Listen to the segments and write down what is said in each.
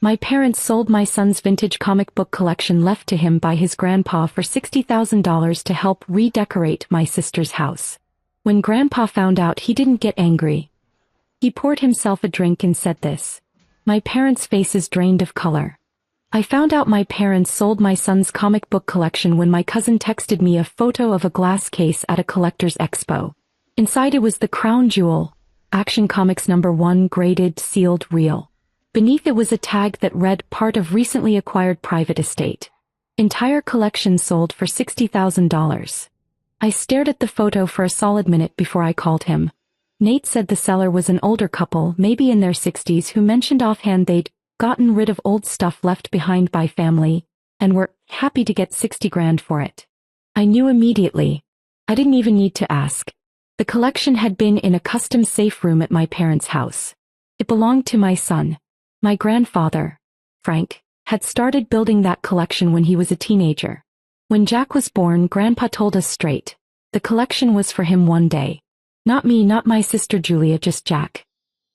My parents sold my son's vintage comic book collection left to him by his grandpa for $60,000 to help redecorate my sister's house. When Grandpa found out, he didn't get angry. He poured himself a drink and said this. My parents' faces drained of color. I found out my parents sold my son's comic book collection when my cousin texted me a photo of a glass case at a collector's expo. Inside it was the crown jewel, Action Comics #1 graded sealed real. Beneath it was a tag that read part of recently acquired private estate. Entire collection sold for $60,000. I stared at the photo for a solid minute before I called him. Nate said the seller was an older couple, maybe in their 60s, who mentioned offhand they'd gotten rid of old stuff left behind by family, and were happy to get $60,000 for it. I knew immediately. I didn't even need to ask. The collection had been in a custom safe room at my parents' house. It belonged to my son. My grandfather, Frank, had started building that collection when he was a teenager. When Jack was born, Grandpa told us straight. The collection was for him one day. Not me, not my sister Julia, just Jack.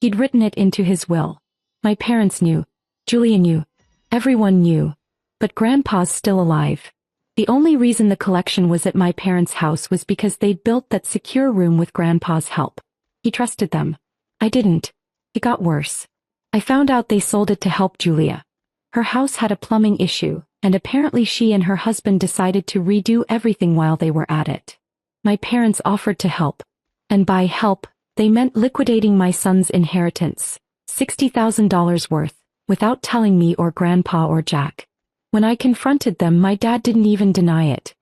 He'd written it into his will. My parents knew. Julia knew. Everyone knew. But Grandpa's still alive. The only reason the collection was at my parents' house was because they'd built that secure room with Grandpa's help. He trusted them. I didn't. It got worse. I found out they sold it to help Julia. Her house had a plumbing issue, and apparently she and her husband decided to redo everything while they were at it. My parents offered to help. And by help, they meant liquidating my son's inheritance, $60,000 worth, without telling me or Grandpa or Jack. When I confronted them, my dad didn't even deny it.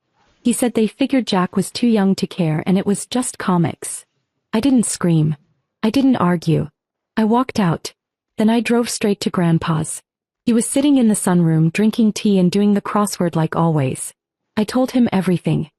He said they figured Jack was too young to care and it was just comics. I didn't scream. I didn't argue. I walked out. Then I drove straight to Grandpa's. He was sitting in the sunroom drinking tea and doing the crossword like always. I told him everything.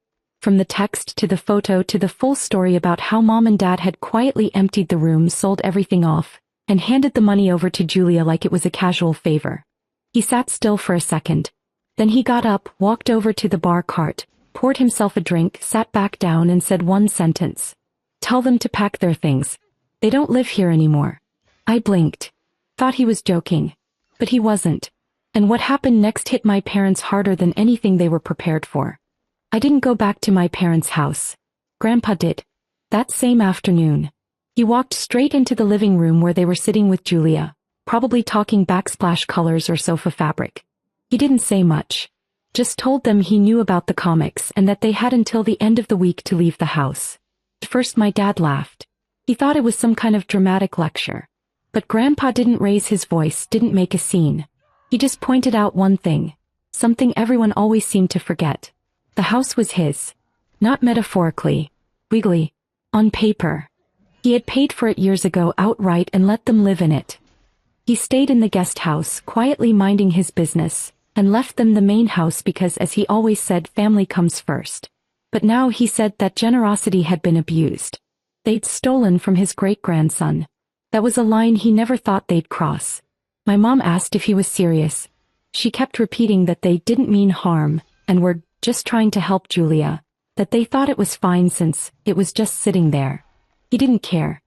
From the text to the photo to the full story about how Mom and Dad had quietly emptied the room, sold everything off, and handed the money over to Julia like it was a casual favor. He sat still for a second. Then he got up, walked over to the bar cart, poured himself a drink, sat back down and said one sentence. Tell them to pack their things. They don't live here anymore. I blinked. Thought he was joking. But he wasn't. And what happened next hit my parents harder than anything they were prepared for. I didn't go back to my parents' house. Grandpa did. That same afternoon. He walked straight into the living room where they were sitting with Julia, probably talking backsplash colors or sofa fabric. He didn't say much. Just told them he knew about the comics and that they had until the end of the week to leave the house. At first my dad laughed. He thought it was some kind of dramatic lecture. But Grandpa didn't raise his voice, didn't make a scene. He just pointed out one thing. Something everyone always seemed to forget. The house was his. Not metaphorically. Legally. On paper. He had paid for it years ago outright and let them live in it. He stayed in the guest house, quietly minding his business, and left them the main house because, as he always said, family comes first. But now he said that generosity had been abused. They'd stolen from his great-grandson. That was a line he never thought they'd cross. My mom asked if he was serious. She kept repeating that they didn't mean harm, and were just trying to help Julia, that they thought it was fine since it was just sitting there. He didn't care.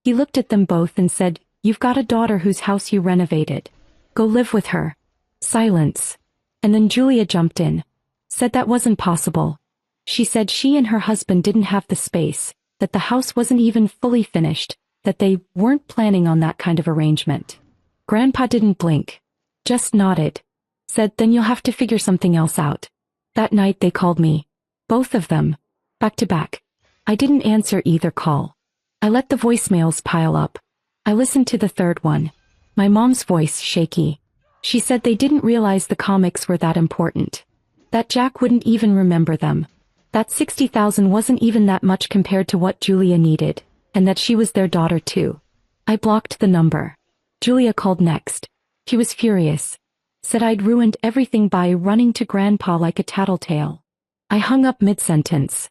He looked at them both and said, "You've got a daughter whose house you renovated. Go live with her." Silence. And then Julia jumped in. Said that wasn't possible. She said she and her husband didn't have the space, that the house wasn't even fully finished, that they weren't planning on that kind of arrangement. Grandpa didn't blink. Just nodded. Said, "Then you'll have to figure something else out." That night they called me. Both of them. Back to back. I didn't answer either call. I let the voicemails pile up. I listened to the third one. My mom's voice shaky. She said they didn't realize the comics were that important. That Jack wouldn't even remember them. That $60,000 wasn't even that much compared to what Julia needed, and that she was their daughter too. I blocked the number. Julia called next. She was furious. Said I'd ruined everything by running to Grandpa like a tattletale. I hung up mid-sentence.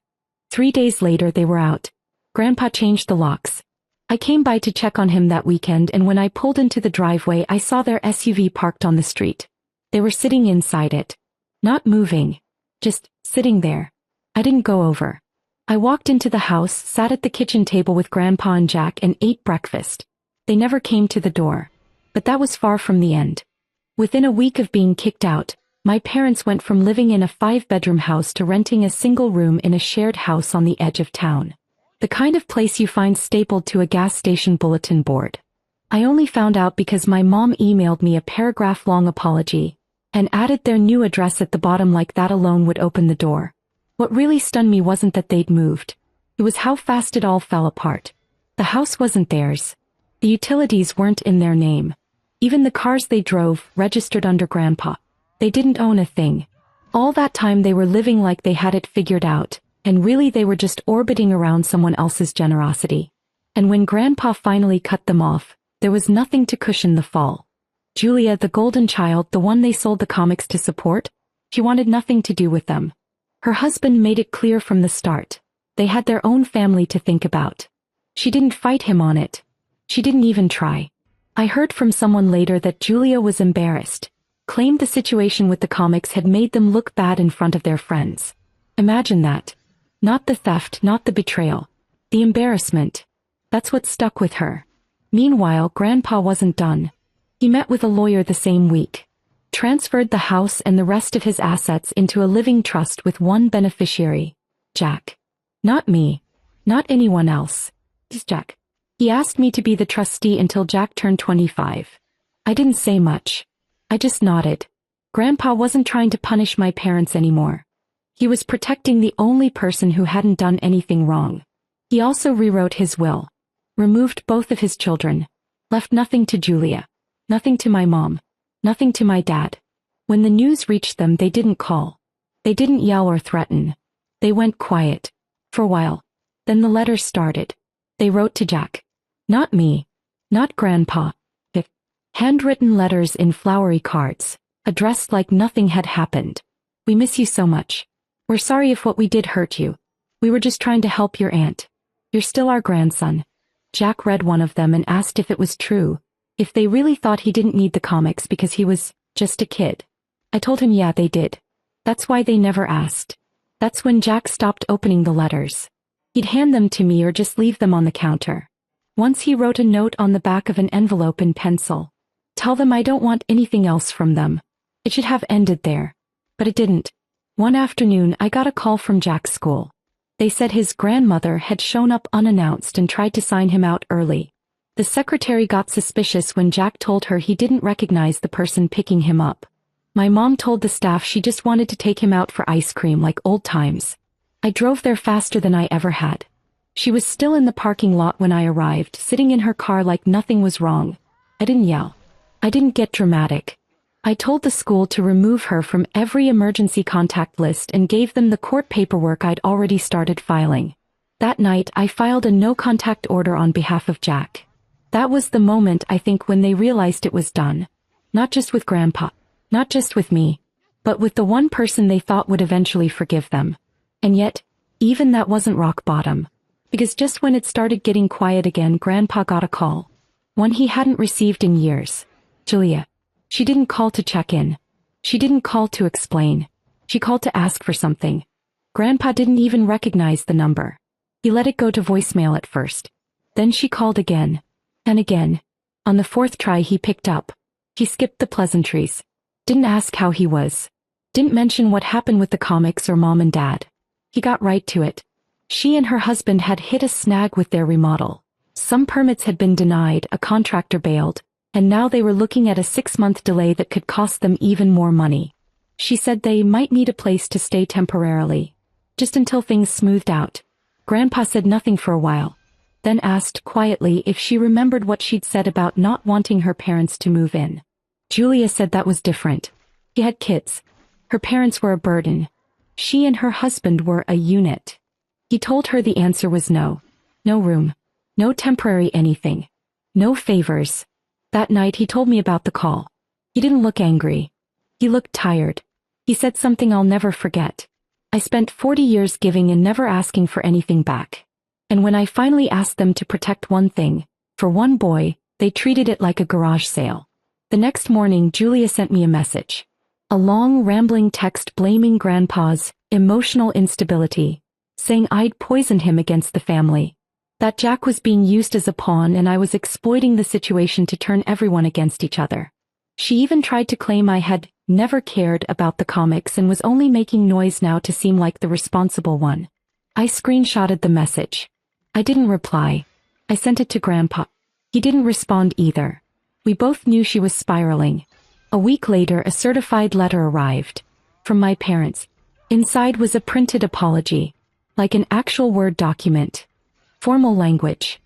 3 days later they were out. Grandpa changed the locks. I came by to check on him that weekend, and when I pulled into the driveway I saw their SUV parked on the street. They were sitting inside it. Not moving. Just sitting there. I didn't go over. I walked into the house, sat at the kitchen table with Grandpa and Jack and ate breakfast. They never came to the door. But that was far from the end. Within a week of being kicked out, my parents went from living in a 5-bedroom house to renting a single room in a shared house on the edge of town. The kind of place you find stapled to a gas station bulletin board. I only found out because my mom emailed me a paragraph-long apology and added their new address at the bottom, like that alone would open the door. What really stunned me wasn't that they'd moved. It was how fast it all fell apart. The house wasn't theirs. The utilities weren't in their name. Even the cars they drove, registered under Grandpa. They didn't own a thing. All that time they were living like they had it figured out, and really they were just orbiting around someone else's generosity. And when Grandpa finally cut them off, there was nothing to cushion the fall. Julia, the golden child, the one they sold the comics to support, she wanted nothing to do with them. Her husband made it clear from the start. They had their own family to think about. She didn't fight him on it. She didn't even try. I heard from someone later that Julia was embarrassed, claimed the situation with the comics had made them look bad in front of their friends. Imagine that. Not the theft, not the betrayal. The embarrassment. That's what stuck with her. Meanwhile, Grandpa wasn't done. He met with a lawyer the same week. Transferred the house and the rest of his assets into a living trust with one beneficiary. Jack. Not me. Not anyone else. Just Jack. He asked me to be the trustee until Jack turned 25. I didn't say much. I just nodded. Grandpa wasn't trying to punish my parents anymore. He was protecting the only person who hadn't done anything wrong. He also rewrote his will. Removed both of his children. Left nothing to Julia. Nothing to my mom. Nothing to my dad. When the news reached them, they didn't call. They didn't yell or threaten. They went quiet. For a while. Then the letters started. They wrote to Jack. Not me. Not Grandpa. Handwritten letters in flowery cards, addressed like nothing had happened. We miss you so much. We're sorry if what we did hurt you. We were just trying to help your aunt. You're still our grandson. Jack read one of them and asked if it was true, if they really thought he didn't need the comics because he was just a kid. I told him yeah, they did. That's why they never asked. That's when Jack stopped opening the letters. He'd hand them to me or just leave them on the counter. Once he wrote a note on the back of an envelope in pencil. Tell them I don't want anything else from them. It should have ended there. But it didn't. One afternoon I got a call from Jack's school. They said his grandmother had shown up unannounced and tried to sign him out early. The secretary got suspicious when Jack told her he didn't recognize the person picking him up. My mom told the staff she just wanted to take him out for ice cream like old times. I drove there faster than I ever had. She was still in the parking lot when I arrived, sitting in her car like nothing was wrong. I didn't yell. I didn't get dramatic. I told the school to remove her from every emergency contact list and gave them the court paperwork I'd already started filing. That night I filed a no-contact order on behalf of Jack. That was the moment, I think, when they realized it was done. Not just with Grandpa. Not just with me. But with the one person they thought would eventually forgive them. And yet, even that wasn't rock bottom. Because just when it started getting quiet again, Grandpa got a call. One he hadn't received in years. Julia. She didn't call to check in. She didn't call to explain. She called to ask for something. Grandpa didn't even recognize the number. He let it go to voicemail at first. Then she called again. And again. On the 4th try he picked up. He skipped the pleasantries. Didn't ask how he was. Didn't mention what happened with the comics or mom and dad. He got right to it. She and her husband had hit a snag with their remodel. Some permits had been denied, a contractor bailed, and now they were looking at a 6-month delay that could cost them even more money. She said they might need a place to stay temporarily, just until things smoothed out. Grandpa said nothing for a while, then asked quietly if she remembered what she'd said about not wanting her parents to move in. Julia said that was different. He had kids. Her parents were a burden. She and her husband were a unit. He told her the answer was no. No room. No temporary anything. No favors. That night he told me about the call. He didn't look angry. He looked tired. He said something I'll never forget. I spent 40 years giving and never asking for anything back. And when I finally asked them to protect one thing, for one boy, they treated it like a garage sale. The next morning Julia sent me a message. A long rambling text blaming Grandpa's emotional instability, saying I'd poisoned him against the family. That Jack was being used as a pawn and I was exploiting the situation to turn everyone against each other. She even tried to claim I had never cared about the comics and was only making noise now to seem like the responsible one. I screenshotted the message. I didn't reply. I sent it to Grandpa. He didn't respond either. We both knew she was spiraling. A week later, a certified letter arrived. From my parents. Inside was a printed apology. Like an actual Word document. Formal language.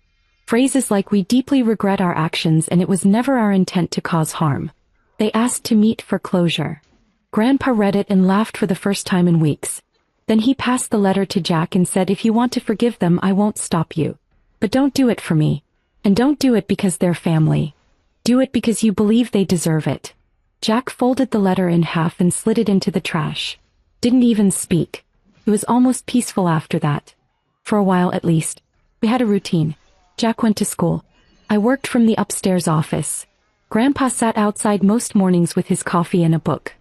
Phrases like "we deeply regret our actions and it was never our intent to cause harm." They asked to meet for closure. Grandpa read it and laughed for the first time in weeks. Then he passed the letter to Jack and said, "If you want to forgive them, I won't stop you. But don't do it for me. And don't do it because they're family. Do it because you believe they deserve it." Jack folded the letter in half and slid it into the trash. Didn't even speak. It was almost peaceful after that. For a while at least. We had a routine. Jack went to school. I worked from the upstairs office. Grandpa sat outside most mornings with his coffee and a book.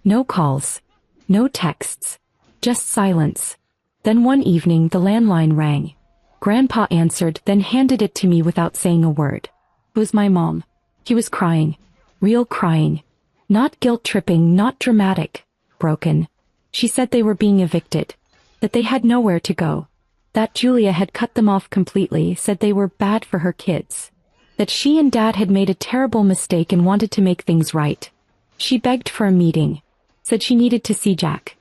No calls. No texts. Just silence. Then one evening the landline rang. Grandpa answered, then handed it to me without saying a word. It was my mom. He was crying. Real crying. Not guilt-tripping, not dramatic. Broken. She said they were being evicted. That they had nowhere to go. That Julia had cut them off completely, said they were bad for her kids. That she and Dad had made a terrible mistake and wanted to make things right. She begged for a meeting. Said she needed to see Jack.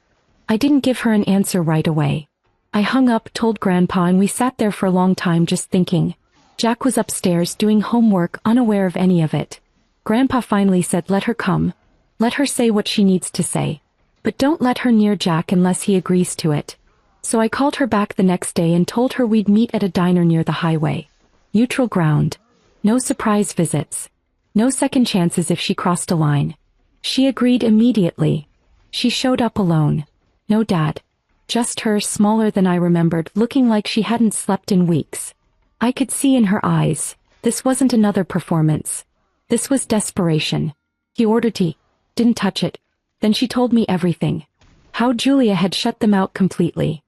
I didn't give her an answer right away. I hung up, told Grandpa, and we sat there for a long time just thinking. Jack was upstairs doing homework, unaware of any of it. Grandpa finally said, "Let her come. Let her say what she needs to say. But don't let her near Jack unless he agrees to it." So I called her back the next day and told her we'd meet at a diner near the highway. Neutral ground. No surprise visits. No second chances if she crossed a line. She agreed immediately. She showed up alone. No Dad. Just her, smaller than I remembered, looking like she hadn't slept in weeks. I could see in her eyes. This wasn't another performance. This was desperation. He ordered tea. Didn't touch it. Then she told me everything. How Julia had shut them out completely.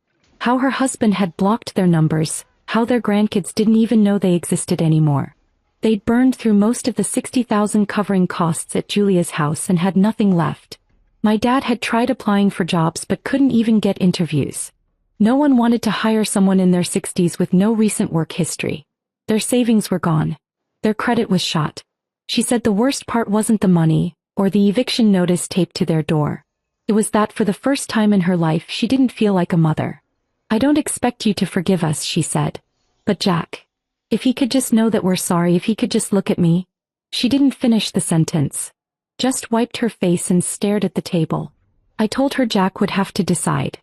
How her husband had blocked their numbers. How their grandkids didn't even know they existed anymore. They'd burned through most of the $60,000 covering costs at Julia's house and had nothing left. My dad had tried applying for jobs but couldn't even get interviews. No one wanted to hire someone in their 60s with no recent work history. Their savings were gone. Their credit was shot. She said the worst part wasn't the money, or the eviction notice taped to their door. It was that for the first time in her life she didn't feel like a mother. "I don't expect you to forgive us," she said. "But Jack. If he could just know that we're sorry, if he could just look at me." She didn't finish the sentence. Just wiped her face and stared at the table. I told her Jack would have to decide.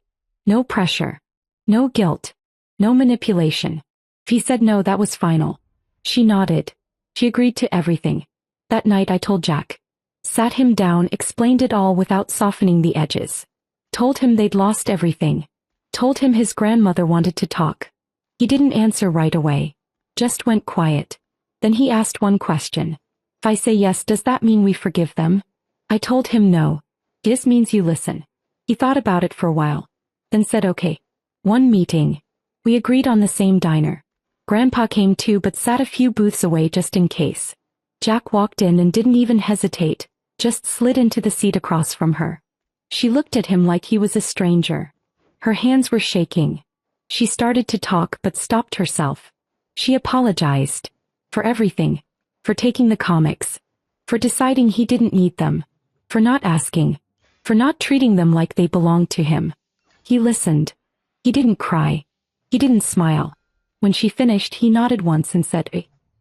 No pressure. No guilt. No manipulation. If he said no, that was final. She nodded. She agreed to everything. That night I told Jack. Sat him down, explained it all without softening the edges. Told him they'd lost everything. Told him his grandmother wanted to talk. He didn't answer right away. Just went quiet. Then he asked one question. "If I say yes, does that mean we forgive them?" I told him no. "This means you listen." He thought about it for a while. Then said okay. One meeting. We agreed on the same diner. Grandpa came too but sat a few booths away just in case. Jack walked in and didn't even hesitate, just slid into the seat across from her. She looked at him like he was a stranger. Her hands were shaking. She started to talk but stopped herself. She apologized. For everything. For taking the comics. For deciding he didn't need them. For not asking. For not treating them like they belonged to him. He listened. He didn't cry. He didn't smile. When she finished, he nodded once and said,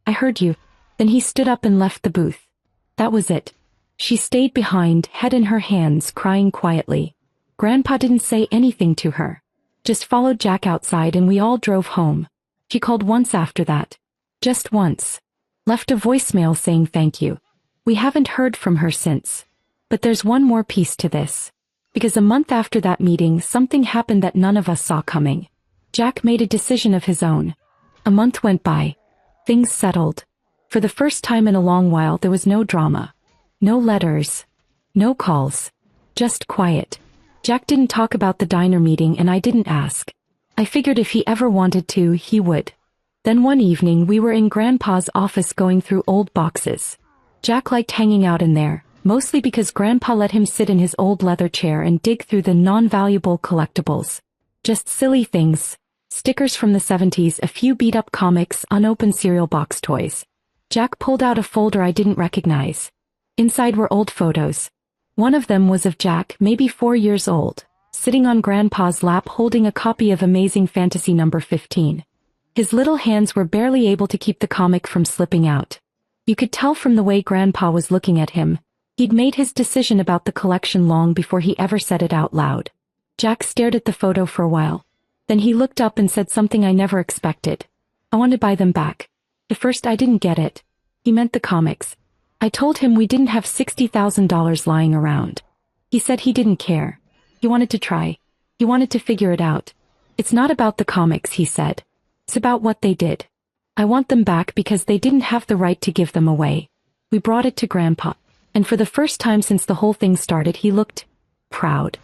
I heard you." Then he stood up and left the booth. That was it. She stayed behind, head in her hands, crying quietly. Grandpa didn't say anything to her. Just followed Jack outside and we all drove home. She called once after that. Just once. Left a voicemail saying thank you. We haven't heard from her since. But there's one more piece to this. Because a month after that meeting, something happened that none of us saw coming. Jack made a decision of his own. A month went by. Things settled. For the first time in a long while there was no drama. No letters. No calls. Just quiet. Jack didn't talk about the diner meeting and I didn't ask. I figured if he ever wanted to, he would. Then one evening we were in Grandpa's office going through old boxes. Jack liked hanging out in there. mostly because Grandpa let him sit in his old leather chair and dig through the non-valuable collectibles. Just silly things. Stickers from the 70s, a few beat-up comics, unopened cereal box toys. Jack pulled out a folder I didn't recognize. Inside were old photos. One of them was of Jack, maybe 4 years old, sitting on Grandpa's lap holding a copy of Amazing Fantasy number 15. His little hands were barely able to keep the comic from slipping out. You could tell from the way Grandpa was looking at him. He'd made his decision about the collection long before he ever said it out loud. Jack stared at the photo for a while. Then he looked up and said something I never expected. I want to buy them back. At first I didn't get it. He meant the comics. I told him we didn't have $60,000 lying around. He said he didn't care. He wanted to try. He wanted to figure it out. It's not about the comics, he said. It's about what they did. I want them back because they didn't have the right to give them away. We brought it to Grandpa, and for the first time since the whole thing started he looked proud.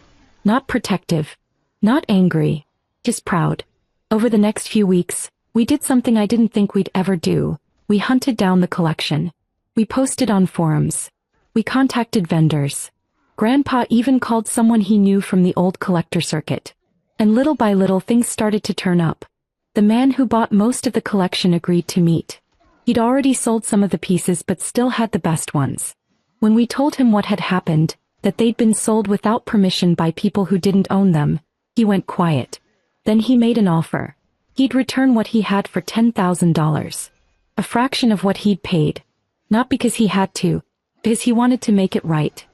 Not protective. Not angry. Just proud. Over the next few weeks, we did something I didn't think we'd ever do. We hunted down the collection. We posted on forums. We contacted vendors. Grandpa even called someone he knew from the old collector circuit. And little by little things started to turn up. The man who bought most of the collection agreed to meet. He'd already sold some of the pieces but still had the best ones. When we told him what had happened, that they'd been sold without permission by people who didn't own them, he went quiet. Then he made an offer. He'd return what he had for $10,000. A fraction of what he'd paid. Not because he had to, because he wanted to make it right.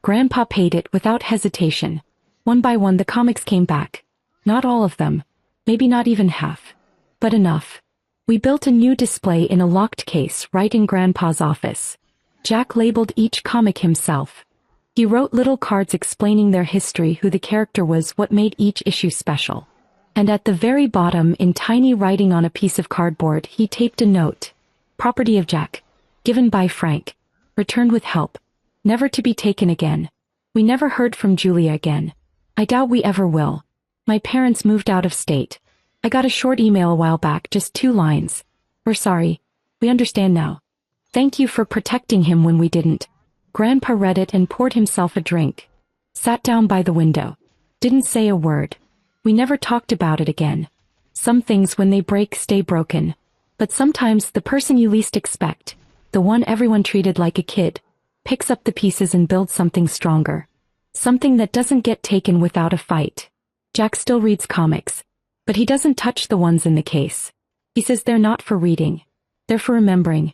Grandpa paid it without hesitation. One by one the comics came back. Not all of them. Maybe not even half. But enough. We built a new display in a locked case right in Grandpa's office. Jack labeled each comic himself. He wrote little cards explaining their history, who the character was, what made each issue special. And at the very bottom, in tiny writing on a piece of cardboard, he taped a note. Property of Jack. Given by Frank. Returned with help. Never to be taken again. We never heard from Julia again. I doubt we ever will. My parents moved out of state. I got a short email a while back, just 2 lines. We're sorry. We understand now. Thank you for protecting him when we didn't. Grandpa read it and poured himself a drink. Sat down by the window. Didn't say a word. We never talked about it again. Some things when they break stay broken. But sometimes the person you least expect, the one everyone treated like a kid, picks up the pieces and builds something stronger. Something that doesn't get taken without a fight. Jack still reads comics, but he doesn't touch the ones in the case. He says they're not for reading. They're for remembering.